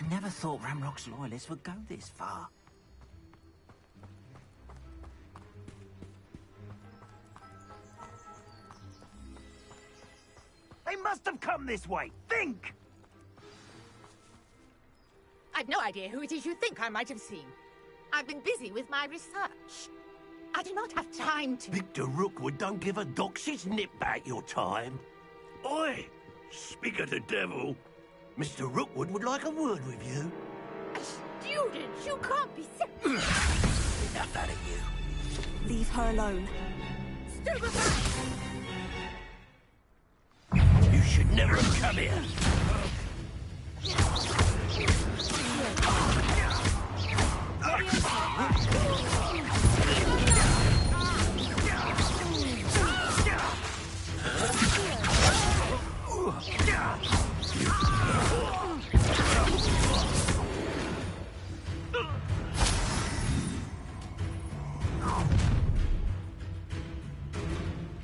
Never thought Ramrock's loyalists would go this far. They must have come this way! Think! I've no idea who it is you think I might have seen. I've been busy with my research. I do not have time to... Victor Rookwood don't give a doxy's nip back your time. Oi! Speak of the devil. Mr. Rookwood would like a word with you. Student, you can't be sick. Enough out of you. Leave her alone. Stupefy! You should never have come here.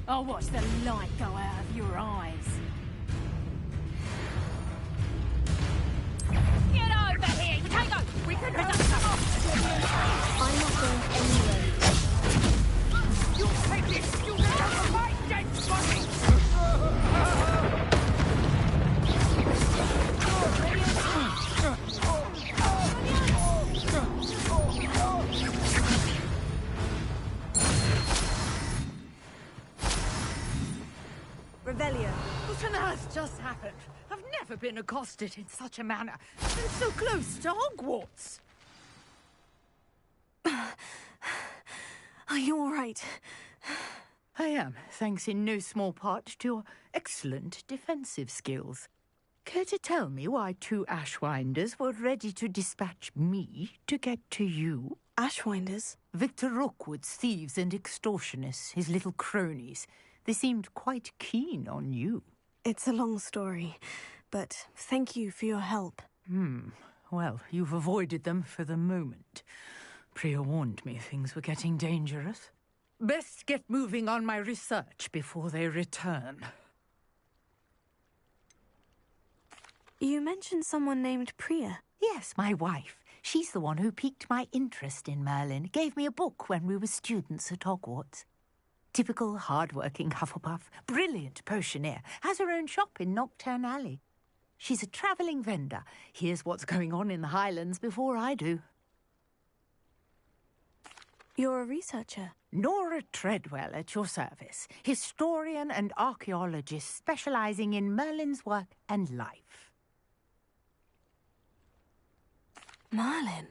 I'll watch the light go out of your eyes. Get over here! Tango! We can conduct I'm not going anywhere. You take this! You never fight dead body! Revelio. What on earth just happened? I've never been accosted in such a manner. And so close to Hogwarts. Are you all right? I am, thanks in no small part to your excellent defensive skills. Care to tell me why two Ashwinders were ready to dispatch me to get to you? Ashwinders? Victor Rookwood's thieves and extortionists, his little cronies. They seemed quite keen on you. It's a long story, but thank you for your help. Well, you've avoided them for the moment. Priya warned me things were getting dangerous. Best get moving on my research before they return. You mentioned someone named Priya. Yes, my wife. She's the one who piqued my interest in Merlin. Gave me a book when we were students at Hogwarts. Typical hard-working Hufflepuff, brilliant potioneer, has her own shop in Knockturn Alley. She's a travelling vendor. Hears what's going on in the Highlands before I do. You're a researcher. Nora Treadwell at your service, historian and archaeologist specialising in Merlin's work and life. Merlin?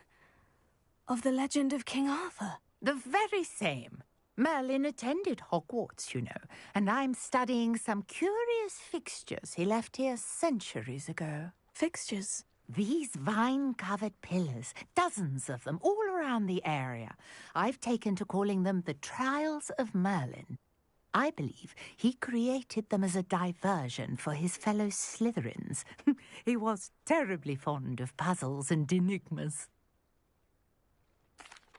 Of the legend of King Arthur? The very same. Merlin attended Hogwarts, you know, and I'm studying some curious fixtures he left here centuries ago. Fixtures? These vine-covered pillars, dozens of them, all around the area. I've taken to calling them the Trials of Merlin. I believe he created them as a diversion for his fellow Slytherins. He was terribly fond of puzzles and enigmas.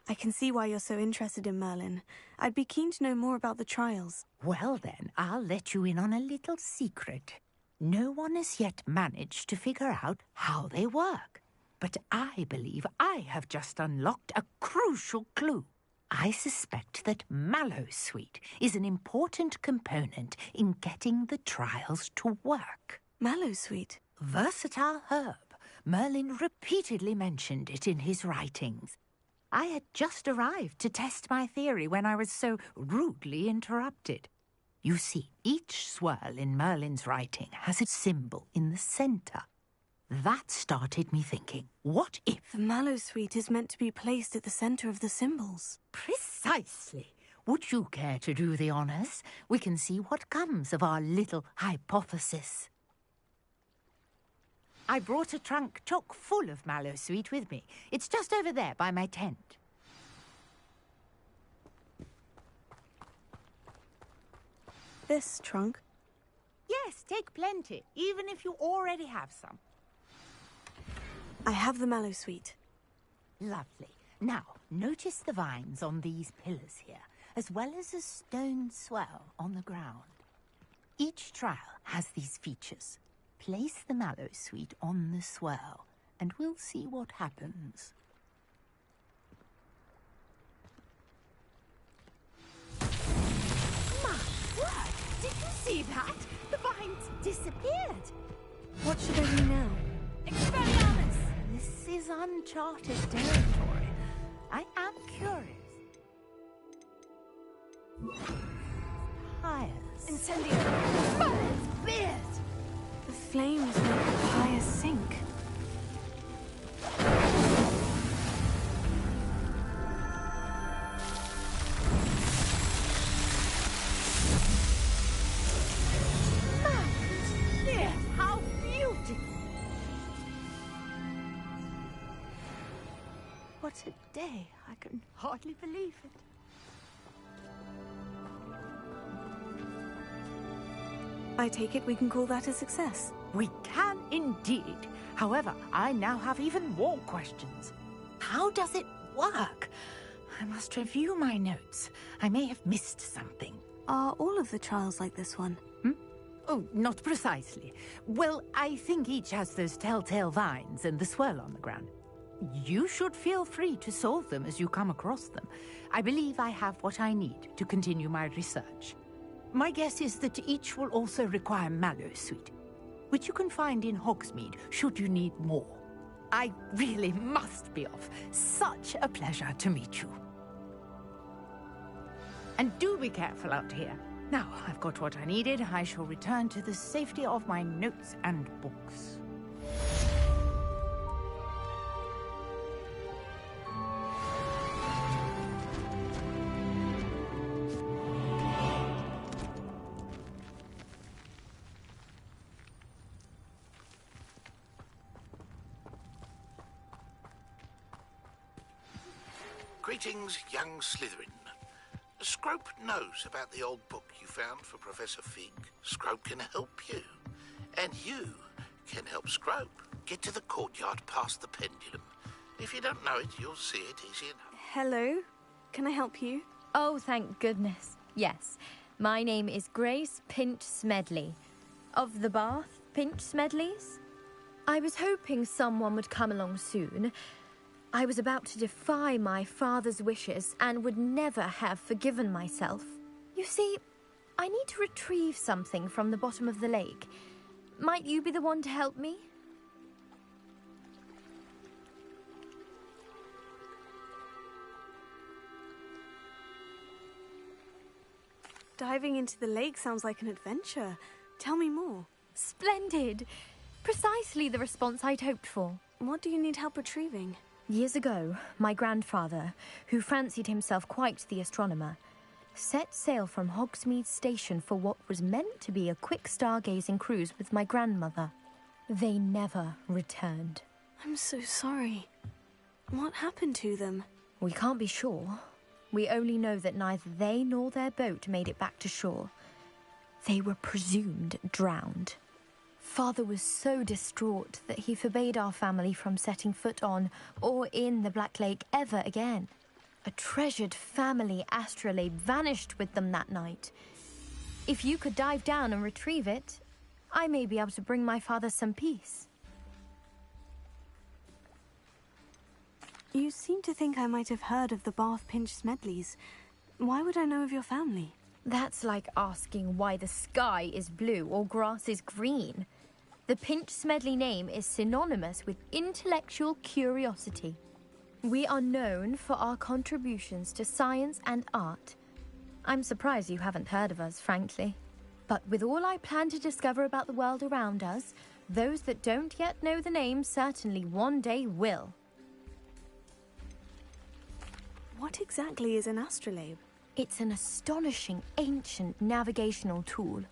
I can see why you're so interested in Merlin. I'd be keen to know more about the trials. Well then, I'll let you in on a little secret. No one has yet managed to figure out how they work. But I believe I have just unlocked a crucial clue. I suspect that Mallowsweet is an important component in getting the trials to work. Mallowsweet? Versatile herb. Merlin repeatedly mentioned it in his writings. I had just arrived to test my theory when I was so rudely interrupted. You see, each swirl in Merlin's writing has a symbol in the centre. That started me thinking, what if... The Mallowsweet is meant to be placed at the centre of the symbols. Precisely. Would you care to do the honours? We can see what comes of our little hypothesis. I brought a trunk chock full of Mallowsweet with me. It's just over there by my tent. This trunk? Yes, take plenty, even if you already have some. I have the Mallowsweet. Lovely. Now, notice the vines on these pillars here, as well as a stone swell on the ground. Each trial has these features. Place the Mallowsweet on the swirl. and we'll see what happens. My word! Did you see that? The vines disappeared. What should I do now? Expelliarmus! This is uncharted territory. I am curious. Pious. Incendio! Pious beard! The flames make the fire sink. Dear, how beautiful! What a day. I can hardly believe it. I take it we can call that a success. We can indeed. However, I now have even more questions. How does it work? I must review my notes. I may have missed something. Are all of the trials like this one? Oh, not precisely. Well, I think each has those telltale vines and the swirl on the ground. You should feel free to solve them as you come across them. I believe I have what I need to continue my research. My guess is that each will also require mallow sweet, which you can find in Hogsmeade should you need more. I really must be off. Such a pleasure to meet you. And do be careful out here. Now I've got what I needed, I shall return to the safety of my notes and books. Greetings, young Slytherin. Scrope knows about the old book you found for Professor Fig. Scrope can help you. And you can help Scrope get to the courtyard past the pendulum. If you don't know it, you'll see it easy enough. Hello? Can I help you? Oh, thank goodness. Yes. My name is Grace Pinch Smedley. Of the Bath Pinch Smedleys? I was hoping someone would come along soon. I was about to defy my father's wishes and would never have forgiven myself. You see, I need to retrieve something from the bottom of the lake. Might you be the one to help me? Diving into the lake sounds like an adventure. Tell me more. Splendid! Precisely the response I'd hoped for. What do you need help retrieving? Years ago, my grandfather, who fancied himself quite the astronomer, set sail from Hogsmeade Station for what was meant to be a quick stargazing cruise with my grandmother. They never returned. I'm so sorry. What happened to them? We can't be sure. We only know that neither they nor their boat made it back to shore. They were presumed drowned. Father was so distraught that he forbade our family from setting foot on or in the Black Lake ever again. A treasured family astrolabe vanished with them that night. If you could dive down and retrieve it, I may be able to bring my father some peace. You seem to think I might have heard of the Bath Pinch Smedleys. Why would I know of your family? That's like asking why the sky is blue or grass is green. The Pinch Smedley name is synonymous with intellectual curiosity. We are known for our contributions to science and art. I'm surprised you haven't heard of us, frankly. But with all I plan to discover about the world around us, those that don't yet know the name certainly one day will. What exactly is an astrolabe? It's an astonishing ancient navigational tool.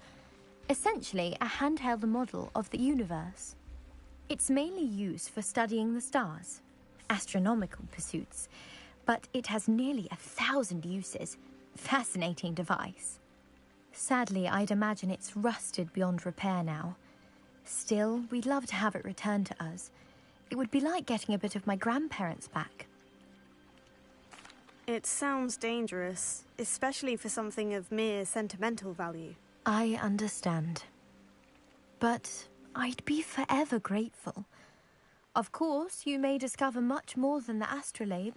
Essentially, a handheld model of the universe. It's mainly used for studying the stars, astronomical pursuits, but it has nearly 1,000 uses. Fascinating device. Sadly, I'd imagine it's rusted beyond repair now. Still, we'd love to have it returned to us. It would be like getting a bit of my grandparents back. It sounds dangerous, especially for something of mere sentimental value. I understand. But I'd be forever grateful. Of course, you may discover much more than the astrolabe.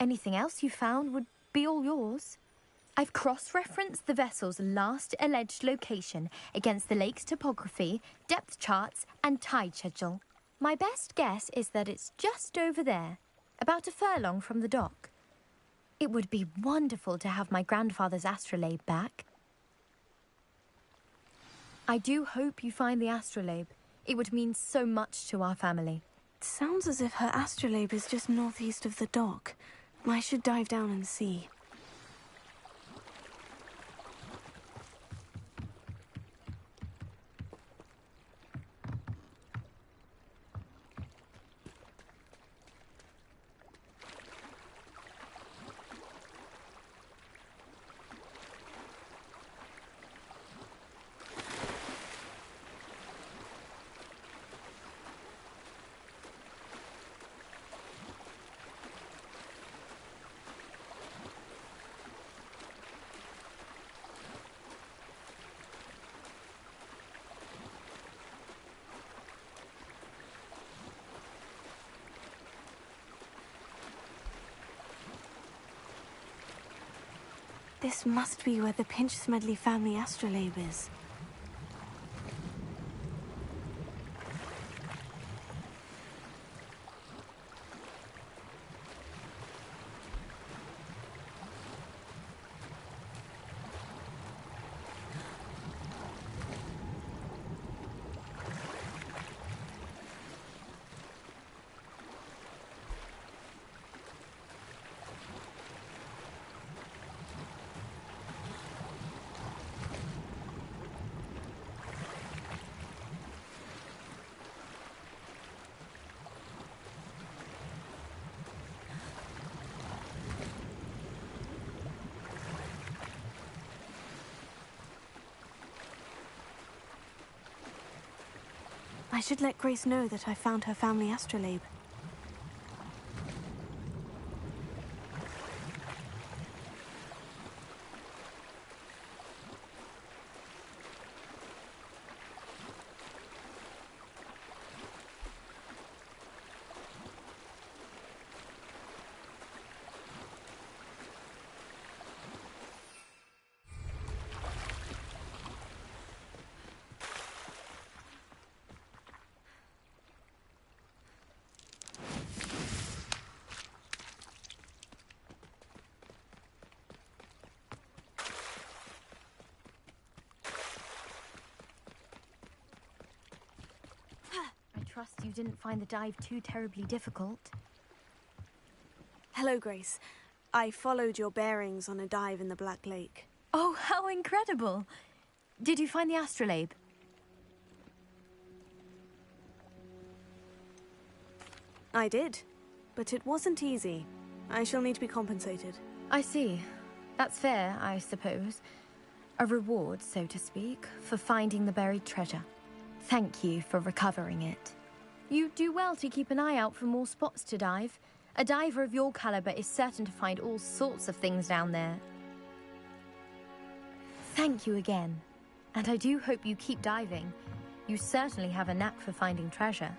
Anything else you found would be all yours. I've cross-referenced the vessel's last alleged location against the lake's topography, depth charts, and tide schedule. My best guess is that it's just over there, about a furlong from the dock. It would be wonderful to have my grandfather's astrolabe back. I do hope you find the astrolabe. It would mean so much to our family. It sounds as if her astrolabe is just northeast of the dock. I should dive down and see. This must be where the Pinch-Smedley family astrolabe is. I should let Grace know that I found her family astrolabe. I trust you didn't find the dive too terribly difficult. Hello, Grace. I followed your bearings on a dive in the Black Lake. Oh, how incredible! Did you find the astrolabe? I did, but it wasn't easy. I shall need to be compensated. I see. That's fair, I suppose. A reward, so to speak, for finding the buried treasure. Thank you for recovering it. You do well to keep an eye out for more spots to dive. A diver of your caliber is certain to find all sorts of things down there. Thank you again. And I do hope you keep diving. You certainly have a knack for finding treasure.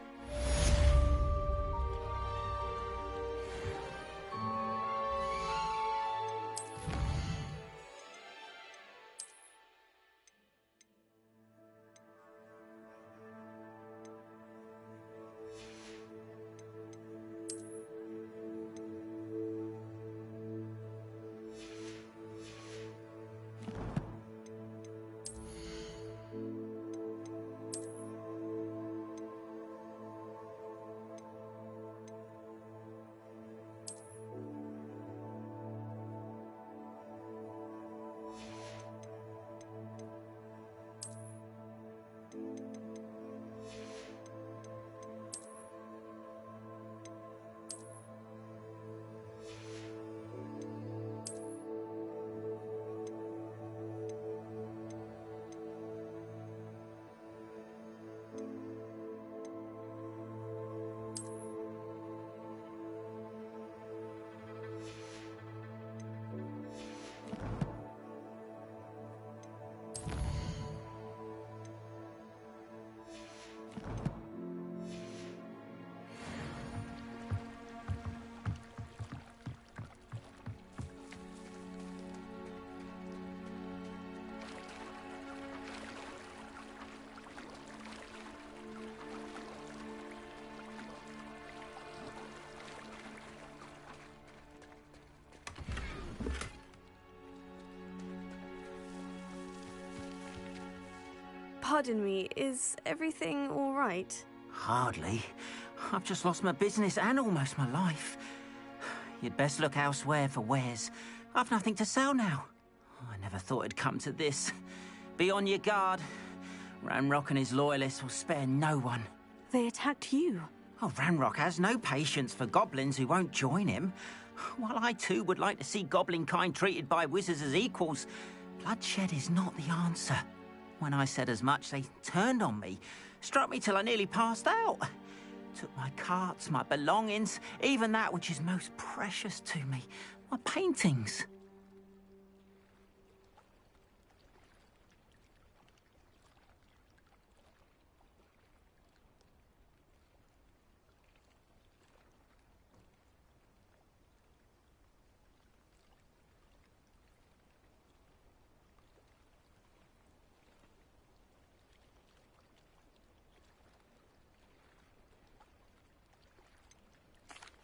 Pardon me, is everything all right? Hardly. I've just lost my business and almost my life. You'd best look elsewhere for wares. I've nothing to sell now. I never thought it'd come to this. Be on your guard. Ranrock and his loyalists will spare no one. They attacked you. Oh, Ranrock has no patience for goblins who won't join him. While I too would like to see goblin kind treated by wizards as equals, bloodshed is not the answer. When I said as much, they turned on me, struck me till I nearly passed out. Took my carts, my belongings, even that which is most precious to me, my paintings.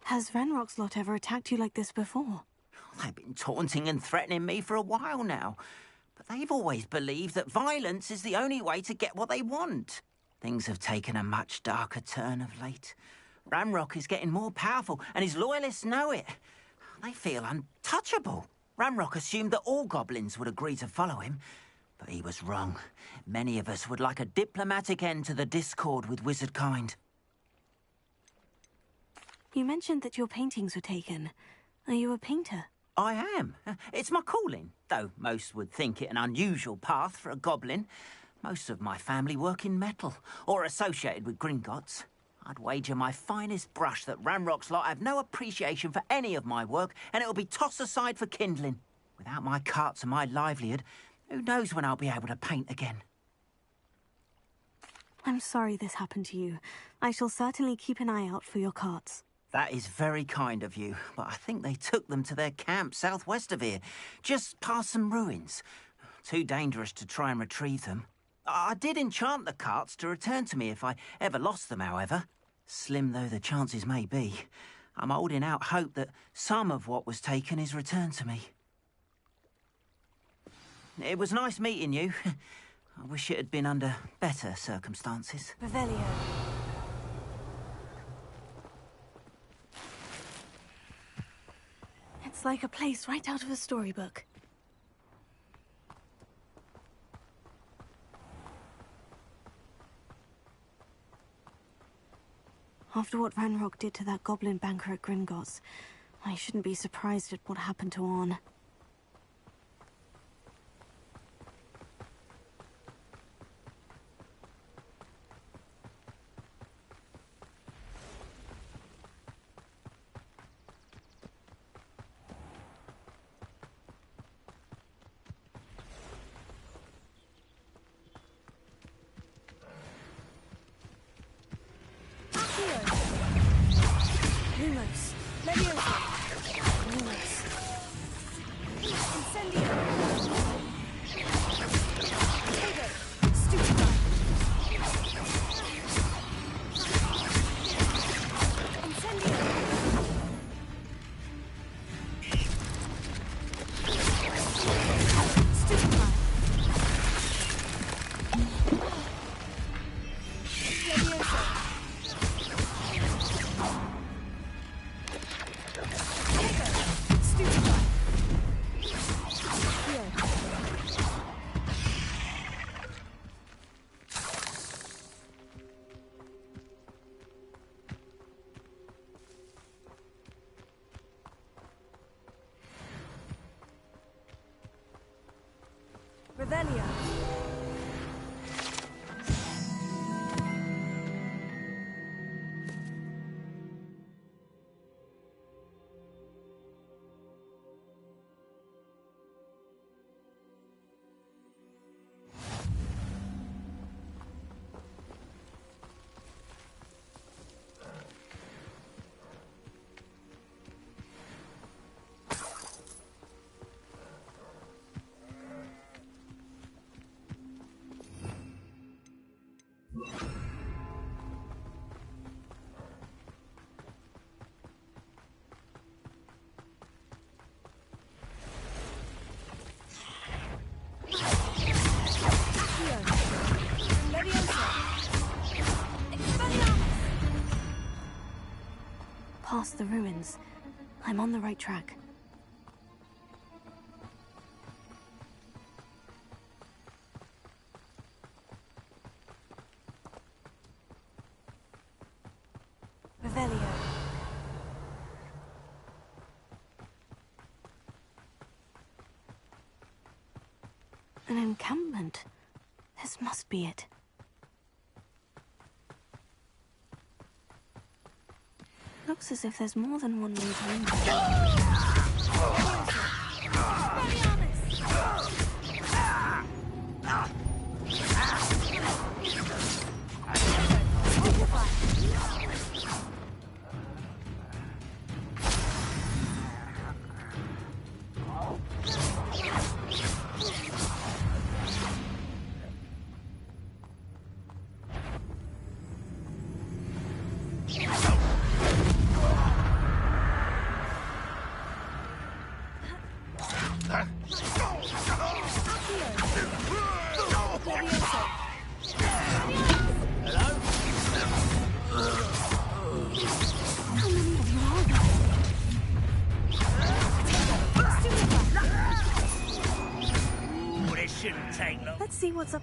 Has Ranrock's lot ever attacked you like this before? They've been taunting and threatening me for a while now. But they've always believed that violence is the only way to get what they want. Things have taken a much darker turn of late. Ranrock is getting more powerful, and his loyalists know it. They feel untouchable. Ranrock assumed that all goblins would agree to follow him. But he was wrong. Many of us would like a diplomatic end to the discord with wizard kind. You mentioned that your paintings were taken. Are you a painter? I am. It's my calling, though most would think it an unusual path for a goblin. Most of my family work in metal, or associated with Gringotts. I'd wager my finest brush that Ranrock's lot have no appreciation for any of my work, and it'll be tossed aside for kindling. Without my carts and my livelihood, who knows when I'll be able to paint again? I'm sorry this happened to you. I shall certainly keep an eye out for your carts. That is very kind of you, but I think they took them to their camp southwest of here, just past some ruins. Too dangerous to try and retrieve them. I did enchant the carts to return to me if I ever lost them, however. Slim though the chances may be, I'm holding out hope that some of what was taken is returned to me. It was nice meeting you. I wish it had been under better circumstances. Revelio. It's like a place right out of a storybook. After what Ranrock did to that goblin banker at Gringotts, I shouldn't be surprised at what happened to Orn. Revelio. past the ruins. I'm on the right track. Revelio. An encampment. This must be it. Looks as if there's more than one way to enter. Let's see what's up.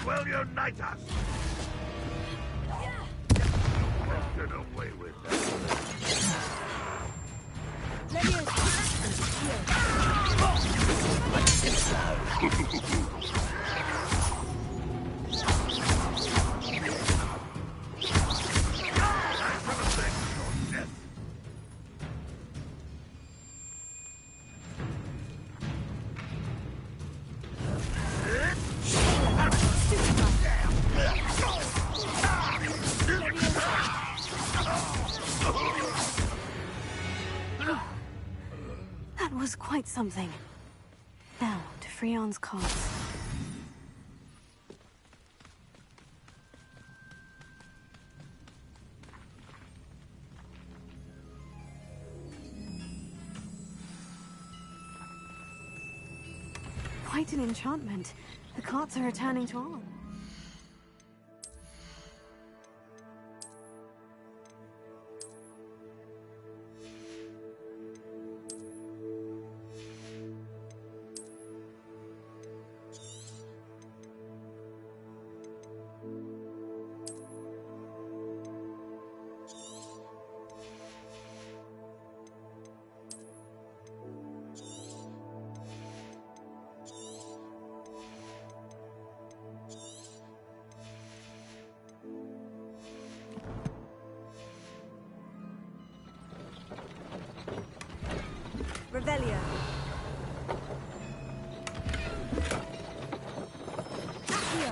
will unite us! Get away with That was quite something. Now, to Freon's cards. Quite an enchantment. The cards are returning to on. Revelio. Accio.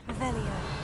Revelio.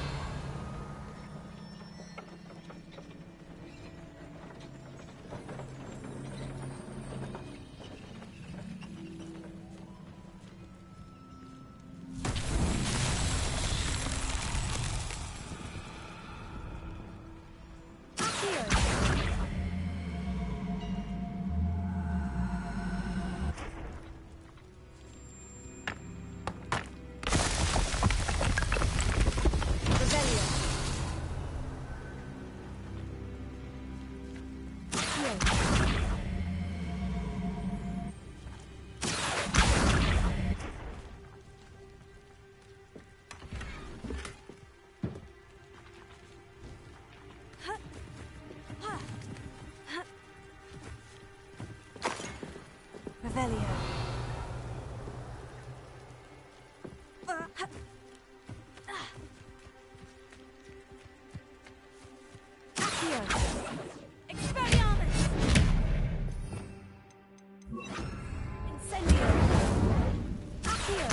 Expelliarmus! Incendio! Accio!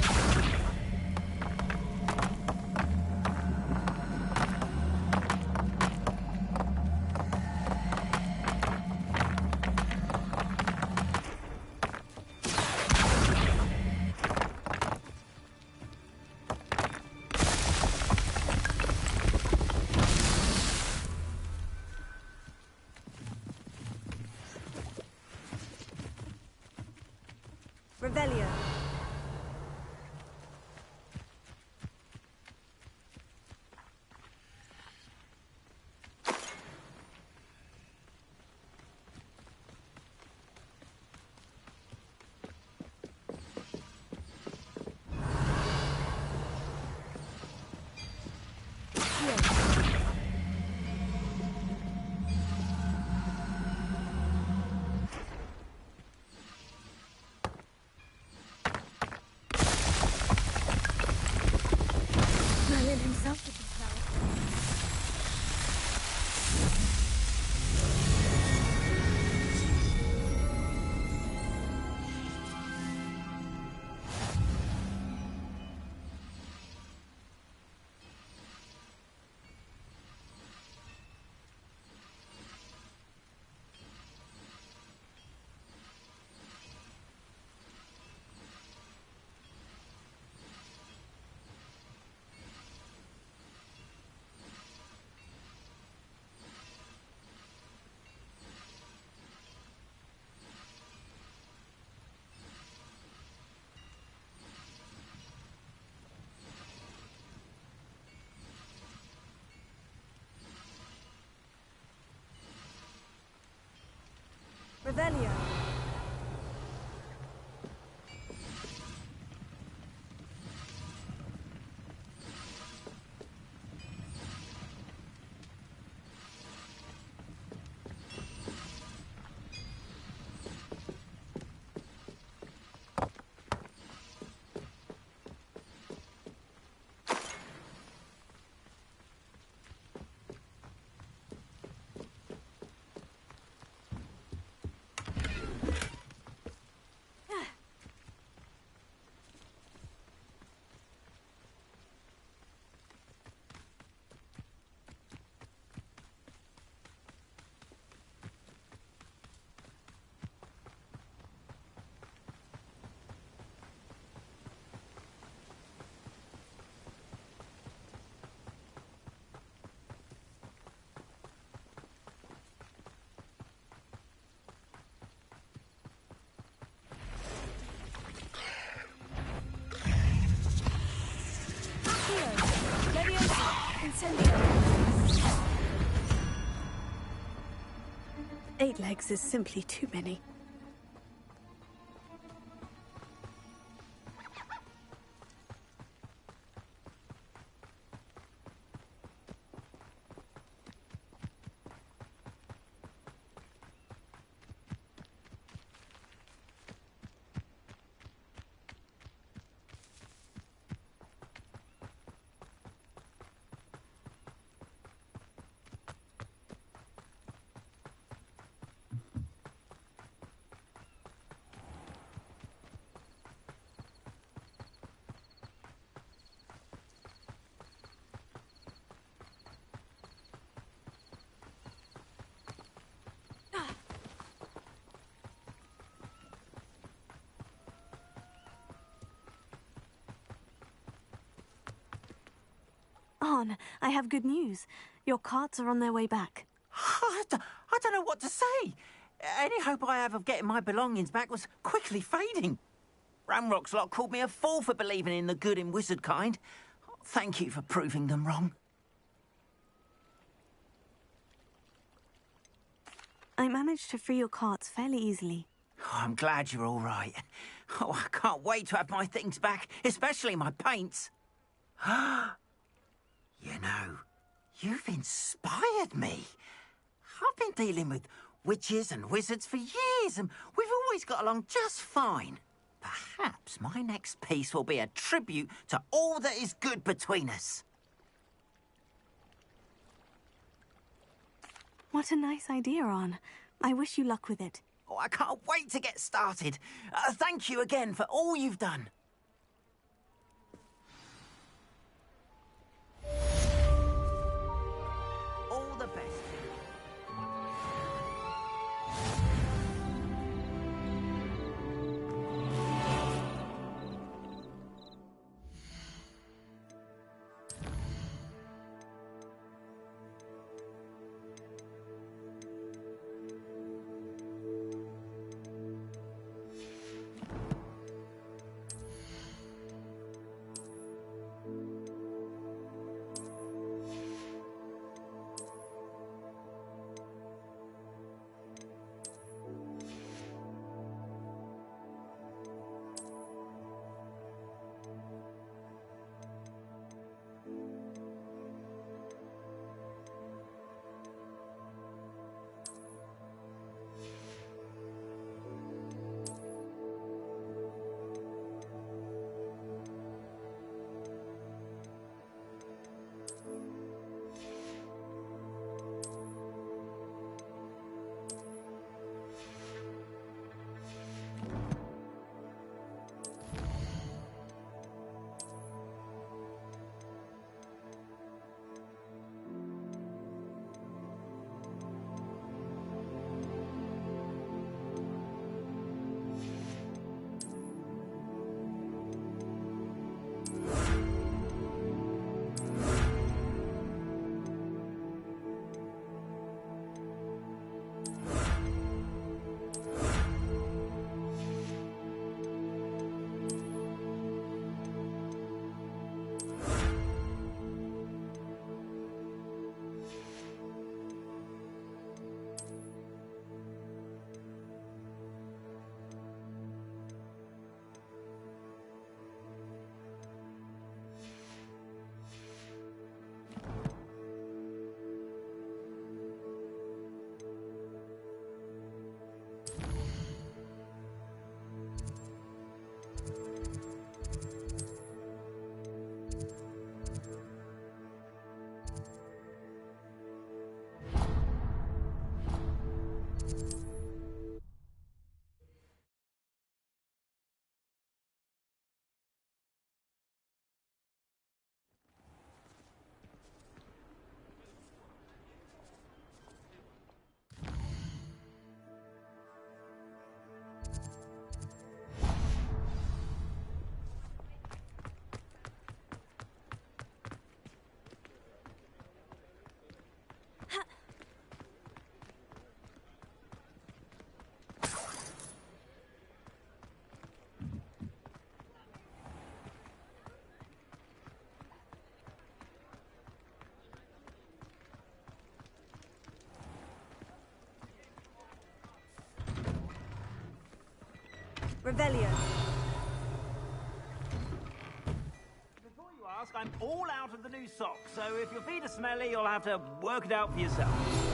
Revelio. Merlin himself would be proud. Revelio. Incendio. 8 legs is simply too many. Arn, I have good news. Your carts are on their way back. I don't know what to say. Any hope I have of getting my belongings back was quickly fading. Ramrock's lot called me a fool for believing in the good in wizard kind. Thank you for proving them wrong. I managed to free your carts fairly easily. Oh, I'm glad you're all right. Oh, I can't wait to have my things back, especially my paints. You know, you've inspired me. I've been dealing with witches and wizards for years, and we've always got along just fine. Perhaps my next piece will be a tribute to all that is good between us. What a nice idea, Ron. I wish you luck with it. Oh, I can't wait to get started. Thank you again for all you've done. All the best. Revelio. Before you ask, I'm all out of the new socks, so if your feet are smelly, you'll have to work it out for yourself.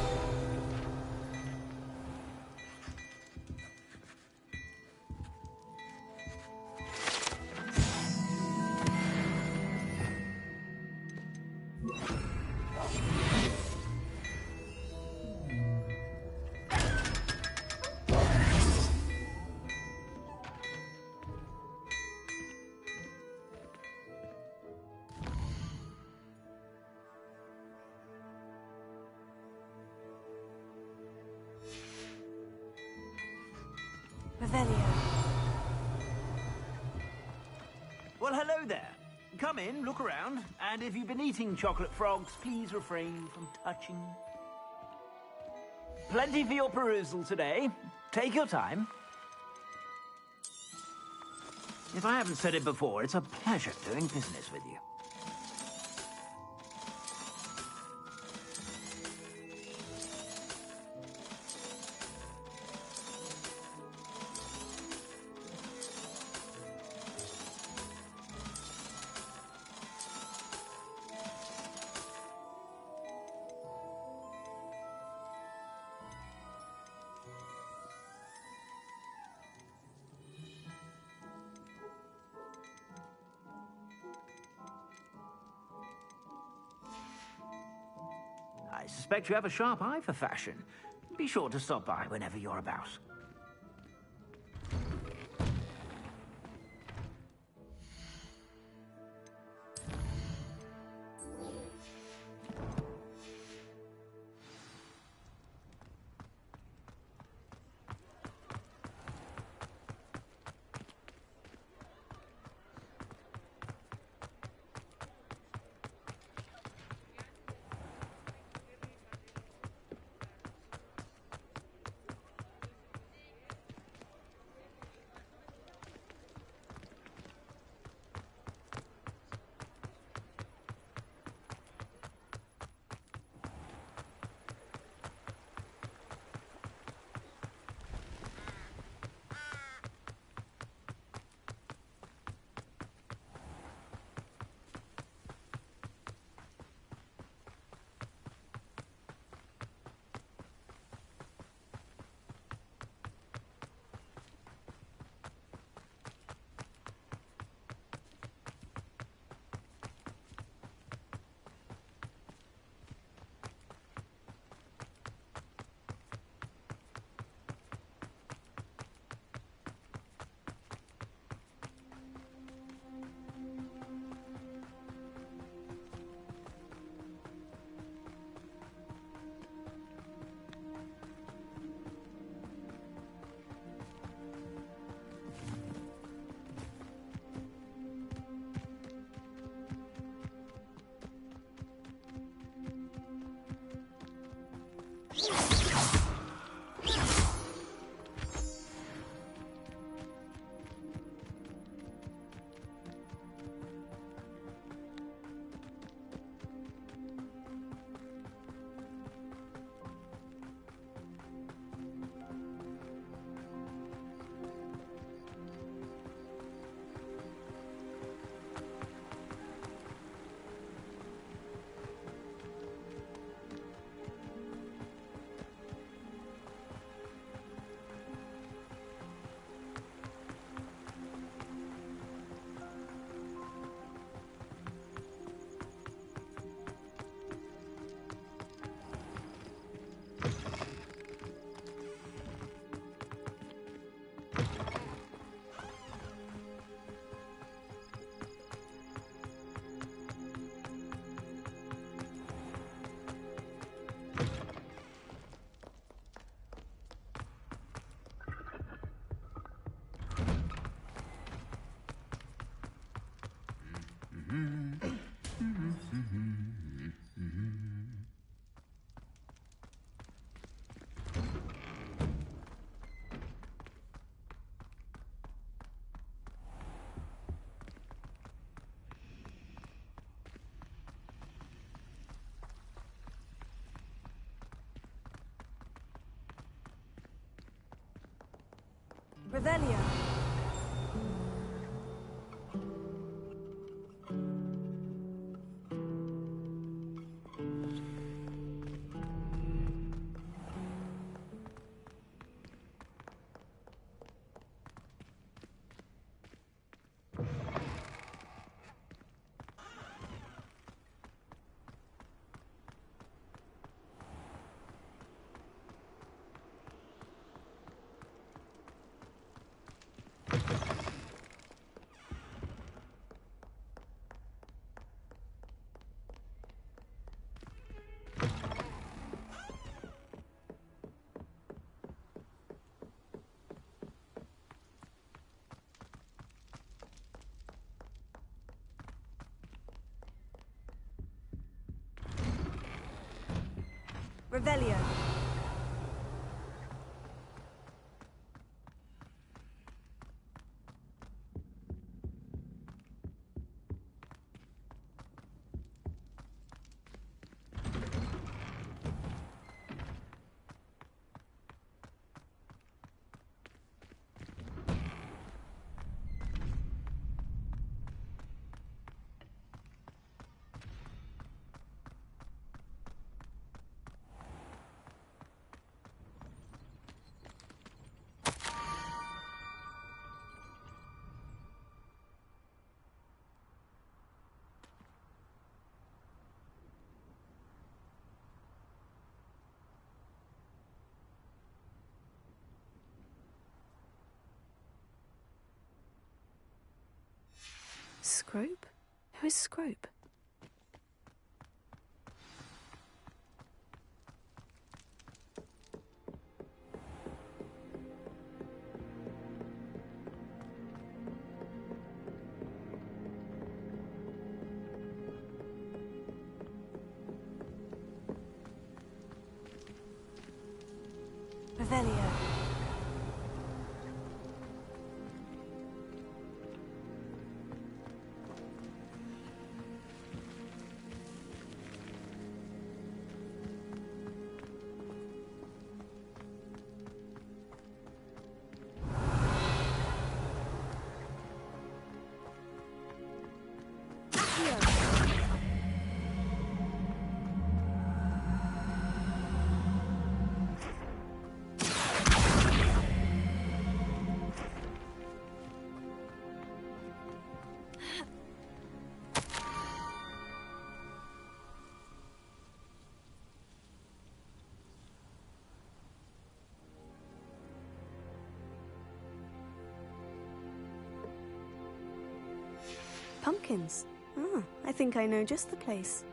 Revelio. Well, hello there. Come in, look around, and if you've been eating chocolate frogs, please refrain from touching. Plenty for your perusal today. Take your time. If I haven't said it before, it's a pleasure doing business with you. suspect you have a sharp eye for fashion. Be sure to stop by whenever you're about. Revelio. Revelio. Scrope? Who is Scrope? Revelio. Pumpkins. Ah, I think I know just the place.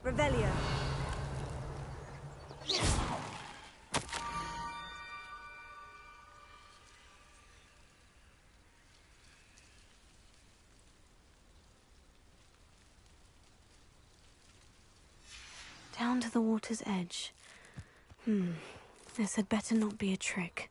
Revelio. Down to the water's edge. This had better not be a trick.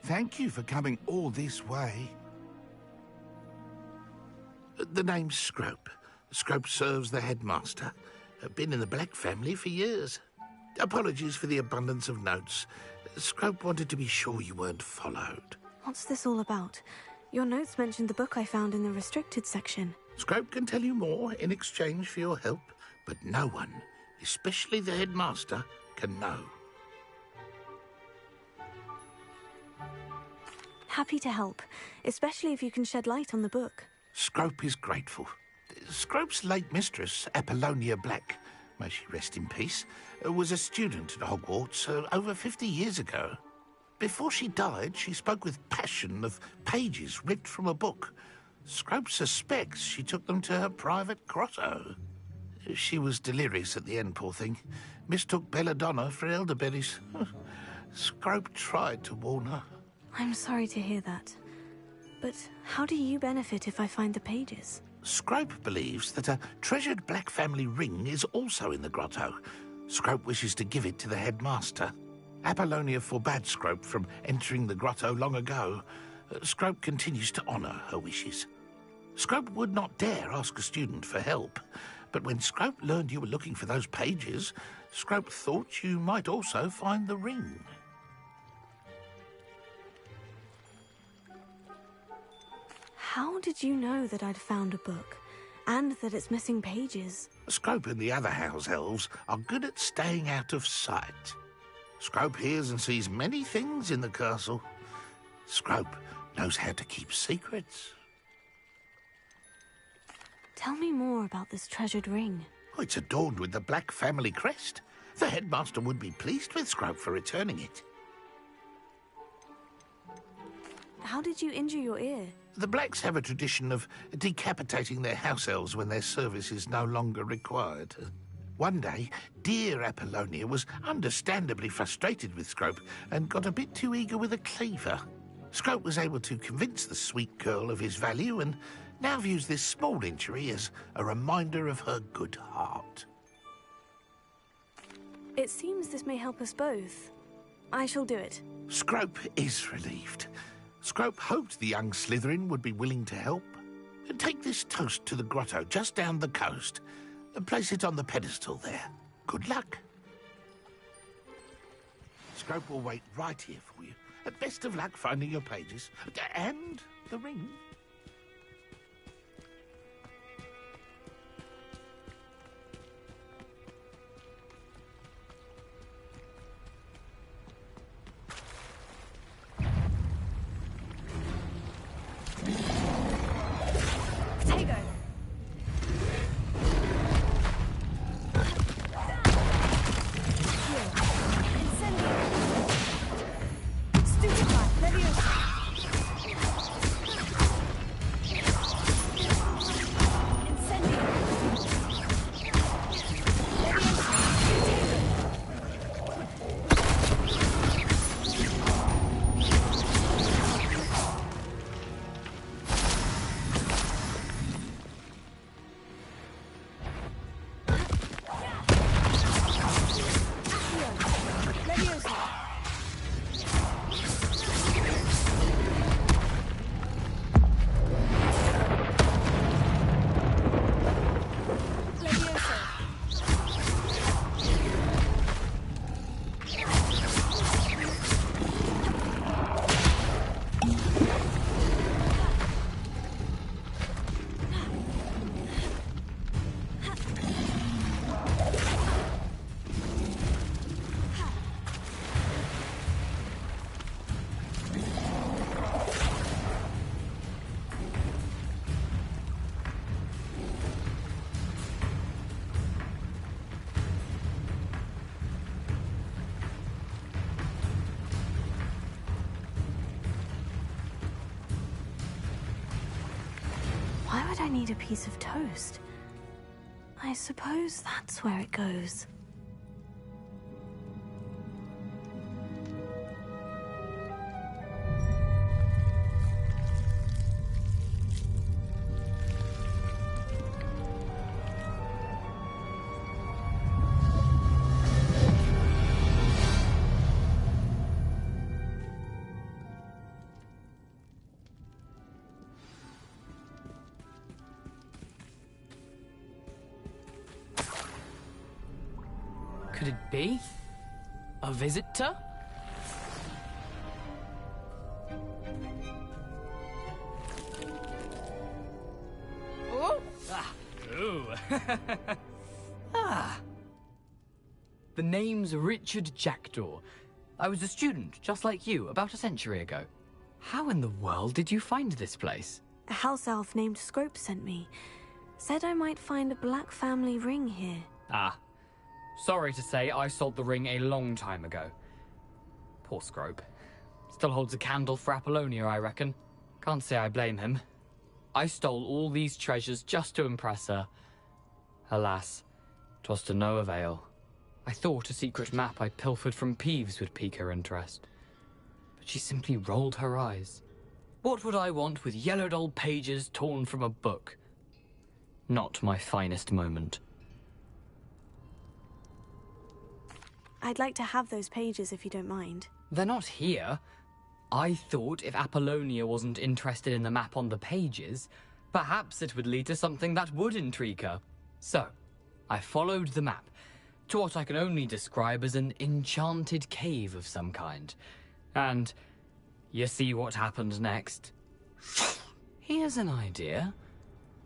Thank you for coming all this way. The name's Scrope. Scrope serves the headmaster. Been in the Black family for years. Apologies for the abundance of notes. Scrope wanted to be sure you weren't followed. What's this all about? Your notes mentioned the book I found in the restricted section. Scrope can tell you more in exchange for your help, but no one, especially the headmaster, can know. Happy to help, especially if you can shed light on the book. Scrope is grateful. Scrope's late mistress, Apollonia Black, may she rest in peace, was a student at Hogwarts over 50 years ago. Before she died, she spoke with passion of pages ripped from a book. Scrope suspects she took them to her private grotto. She was delirious at the end, poor thing. Mistook belladonna for elderberries. Scrope tried to warn her. I'm sorry to hear that. But how do you benefit if I find the pages? Scrope believes that a treasured Black family ring is also in the grotto. Scrope wishes to give it to the headmaster. Apollonia forbade Scrope from entering the grotto long ago. Scrope continues to honour her wishes. Scrope would not dare ask a student for help, but when Scrope learned you were looking for those pages, Scrope thought you might also find the ring. How did you know that I'd found a book, and that it's missing pages? Scrope and the other house elves are good at staying out of sight. Scrope hears and sees many things in the castle. Scrope knows how to keep secrets. Tell me more about this treasured ring. Oh, it's adorned with the Black family crest. The headmaster would be pleased with Scrope for returning it. How did you injure your ear? The Blacks have a tradition of decapitating their house elves when their service is no longer required. One day, dear Apollonia was understandably frustrated with Scrope and got a bit too eager with a cleaver. Scrope was able to convince the sweet girl of his value and now views this small injury as a reminder of her good heart. It seems this may help us both. I shall do it. Scrope is relieved. Scrope hoped the young Slytherin would be willing to help. Take this toast to the grotto just down the coast and place it on the pedestal there. Good luck. Scrope will wait right here for you. Best of luck finding your pages. And the ring. Why would I need a piece of toast? I suppose that's where it goes. Could it be? A visitor? Oh! Ah! Ooh! Ah! The name's Richard Jackdaw. I was a student, just like you, about a century ago. How in the world did you find this place? A house elf named Scrope sent me. Said I might find a black family ring here. Ah. Sorry to say, I sold the ring a long time ago. Poor Scrope. Still holds a candle for Apollonia, I reckon. Can't say I blame him. I stole all these treasures just to impress her. Alas, 'twas to no avail. I thought a secret map I pilfered from Peeves would pique her interest. But she simply rolled her eyes. What would I want with yellowed old pages torn from a book? Not my finest moment. I'd like to have those pages if you don't mind. They're not here. I thought if Apollonia wasn't interested in the map on the pages, perhaps it would lead to something that would intrigue her. So, I followed the map to what I can only describe as an enchanted cave of some kind. And you see what happened next? Here's an idea.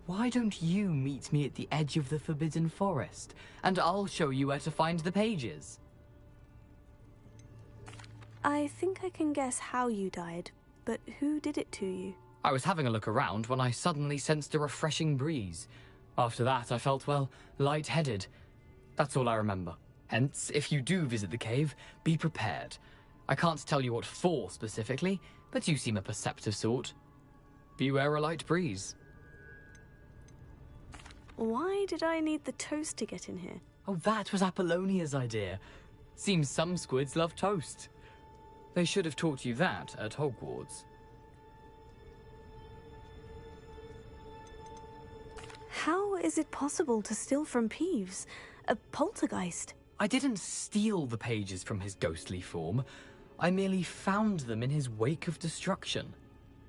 Why don't you meet me at the edge of the Forbidden Forest, and I'll show you where to find the pages? I think I can guess how you died, but who did it to you? I was having a look around when I suddenly sensed a refreshing breeze. After that, I felt, well, lightheaded. That's all I remember. Hence, if you do visit the cave, be prepared. I can't tell you what for specifically, but you seem a perceptive sort. Beware a light breeze. Why did I need the toast to get in here? Oh, that was Apollonia's idea. Seems some squids love toast. They should have taught you that at Hogwarts. How is it possible to steal from Peeves? A poltergeist? I didn't steal the pages from his ghostly form. I merely found them in his wake of destruction.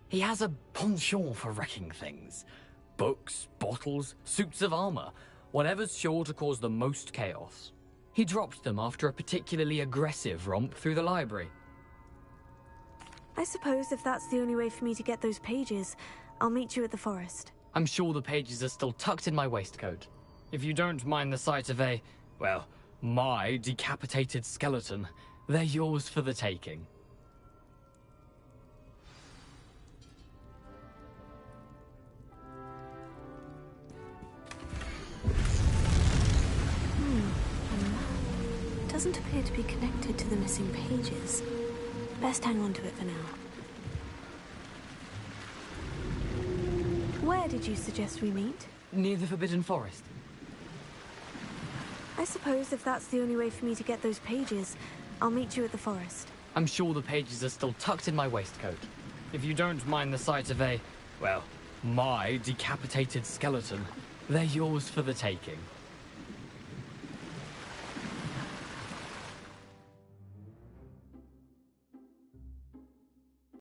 He has a penchant for wrecking things. Books, bottles, suits of armor, whatever's sure to cause the most chaos. He dropped them after a particularly aggressive romp through the library. I suppose if that's the only way for me to get those pages, I'll meet you at the forest. I'm sure the pages are still tucked in my waistcoat. If you don't mind the sight of a, well, my decapitated skeleton, they're yours for the taking. Doesn't appear to be connected to the missing pages. Best hang on to it for now. Where did you suggest we meet? Near the Forbidden Forest. I suppose if that's the only way for me to get those pages, I'll meet you at the forest. I'm sure the pages are still tucked in my waistcoat. If you don't mind the sight of a, well, my decapitated skeleton, they're yours for the taking.